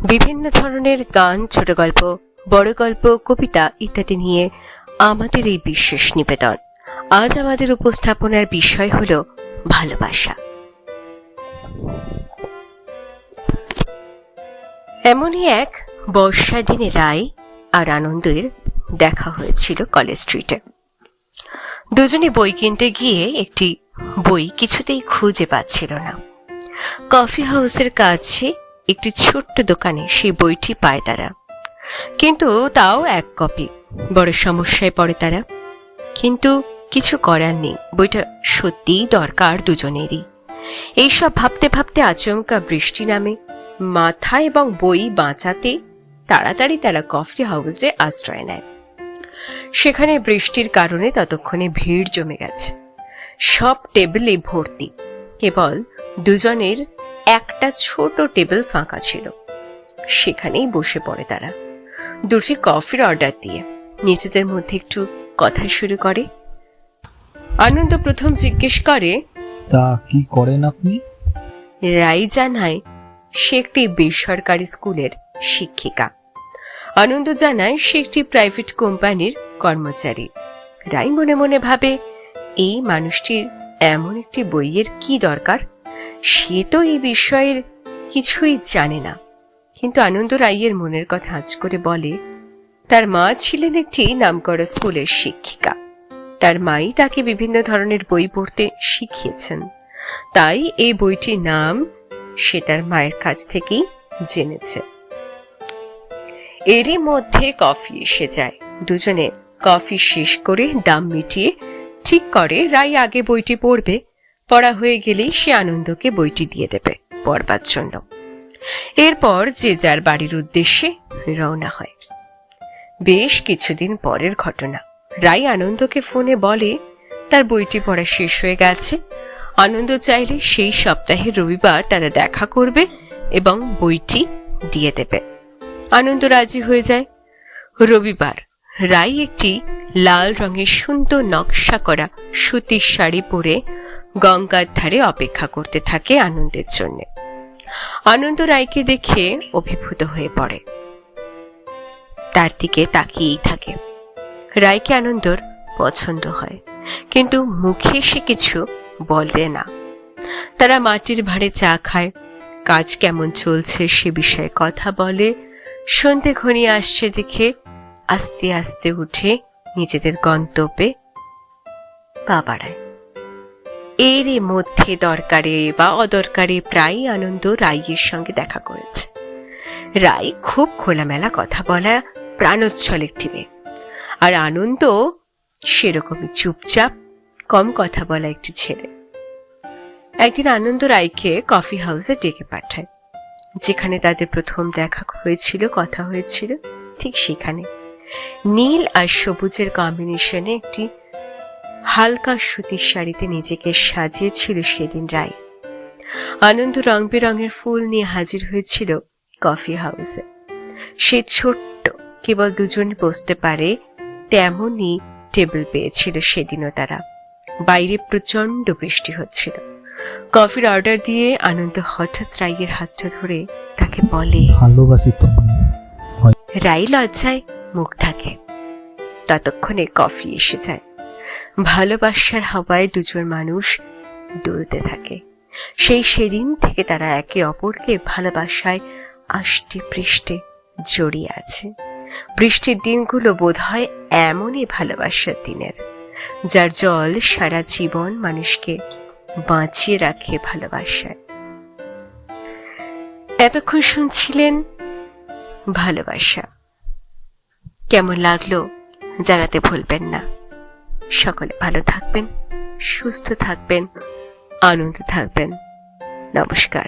বিভিন্ন ধরনের গান, ছোট গল্প, বড় গল্প, কবিতা ইত্যাদি নিয়ে আমাদের এই বিশেষ নিবেদন। আজ আমাদের উপস্থাপনার বিষয় হল ভালোবাসা। এমনই এক বর্ষা দিনে রায় আর আনন্দের দেখা হয়েছিল কলেজ স্ট্রিটে। দুজনে বই কিনতে গিয়ে একটি বই কিছুতেই খুঁজে পাচ্ছিল না। কফি হাউসের কাছে একটি ছোট্ট দোকানে সেই বইটি পায় তারা, কিন্তু তাও এক কপি। বড় সমস্যায় পড়ে তারা, কিন্তু কিছু করার নেই, বইটা সত্যিই দরকার দুজনেরই। এইসব ভাবতে ভাবতে আচমকা বৃষ্টি নামে। মাথা এবং বই বাঁচাতে তাড়াতাড়ি তারা কফি হাউসে আশ্রয় নেয়। সেখানে বৃষ্টির কারণে ততক্ষণে ভিড় জমে গেছে, সব টেবিলে ভর্তি। কেবল দুজনের একটা ছোট টেবিল ফাঁকা ছিল, সেখানেই বসে পড়ে তারা। দুটি কফির অর্ডার দিয়ে নিজেদের মধ্যে একটু কথা শুরু করে। আনন্দ প্রথম জিজ্ঞেস করে, তা কি করেন আপনি? রাই জানায় সে একটি বেসরকারি স্কুলের শিক্ষিকা। আনন্দ জানায় সে একটি প্রাইভেট কোম্পানির কর্মচারী। রাই মনে মনে ভাবে, এই মানুষটির এমন একটি বইয়ের কি দরকার? সে তো এই বিষয়ের কিছুই জানে না। কিন্তু আনন্দ রাইয়ের মনের কথা আঁচ করে বলে, তার মা ছিলেন একটি নামকরা স্কুলের শিক্ষিকা। তার মাই তাকে বিভিন্ন ধরনের বই পড়তে শিখিয়েছেন, তাই এই বইটির নাম সে তার মায়ের কাছ থেকেই জেনেছে। এরই মধ্যে কফি এসে যায়। দুজনে কফি শেষ করে দাম মিটিয়ে ঠিক করে রাই আগে বইটি পড়বে। পড়া হয়ে গেলেই সে আনন্দকে বইটি দিয়ে দেবে পড়বার জন্য। এরপর যে যার বাড়ির উদ্দেশ্যে রওনা হয়। বেশ কিছুদিন পরের ঘটনা। রাই আনন্দকে ফোনে বলে তার বইটি পড়া শেষ হয়ে গেছে। আনন্দ চাইলে সেই সপ্তাহের রবিবার তারা দেখা করবে এবং বইটি দিয়ে দেবে। আনন্দ রাজি হয়ে যায়। রবিবার রাই একটি লাল রঙের সুন্দর নকশা করা সুতির শাড়ি পরে গঙ্গার ধারে অপেক্ষা করতে থাকে আনন্দের জন্য। আনন্দ রাইকে দেখে অভিভূত হয়ে পড়ে, তার দিকে তাকিয়েই থাকে। রাইকে আনন্দর পছন্দ হয়, কিন্তু মুখে সে কিছু বলে না। তারা মাটির ভাঁড়ে চা খায়, কাজ কেমন চলছে সে বিষয়ে কথা বলে। সন্ধে ঘনিয়ে আসছে দেখে আস্তে আস্তে উঠে নিজেদের গন্তব্যে পা বাড়ায়। এরই মধ্যে দরকারে বা অদরকারে প্রায় আনন্দ রাইয়ের সঙ্গে দেখা করেছে। রাই খুব খোলামেলা কথা বলা প্রাণোচ্ছল একটি মেয়ে, আর আনন্দ সেরকমই চুপচাপ কম কথা বলা একটি ছেলে। একদিন আনন্দ রাইকে কফি হাউসে ডেকে পাঠায়, যেখানে তাদের প্রথম দেখা হয়েছিল, কথা হয়েছিল। ঠিক সেখানে নীল আর সবুজের কম্বিনেশনে একটি হালকা সুতির শাড়িতে নিজেকে সাজিয়েছিল সেদিন রাই। আনন্দ রং বেরঙের ফুল নিয়ে হাজির হয়েছিল কফি হাউসে। সে ছোট্ট, কেবল দুজন বসতে পারে তেমনই টেবিল পেয়েছিল সেদিনও তারা। বাইরে প্রচন্ড বৃষ্টি হচ্ছিল। কফির অর্ডার দিয়ে আনন্দ হঠাৎ রাইয়ের হাতটা ধরে তাকে বলে, ভালোবাসি তোমায়। রাই লজ্জায় মুখ ঢাকে। ততক্ষণে কফি এসে যায়। ভালোবাসার হাওয়ায় দুজন মানুষ দুলতে থাকে। সেদিন থেকে তারা একে অপরকে ভালোবাসায় আষ্টে পৃষ্ঠে জড়িয়ে আছে। বৃষ্টির দিনগুলো বোধ হয় এমনই ভালোবাসার দিনের, যার জল সারা জীবন মানুষকে বাঁচিয়ে রাখে ভালোবাসায়। এতক্ষণ শুনছিলেন ভালোবাসা। কেমন লাগলো জানাতে ভুলবেন না। সকলে ভালো থাকবেন, সুস্থ থাকবেন, আনন্দ থাকবেন। নমস্কার।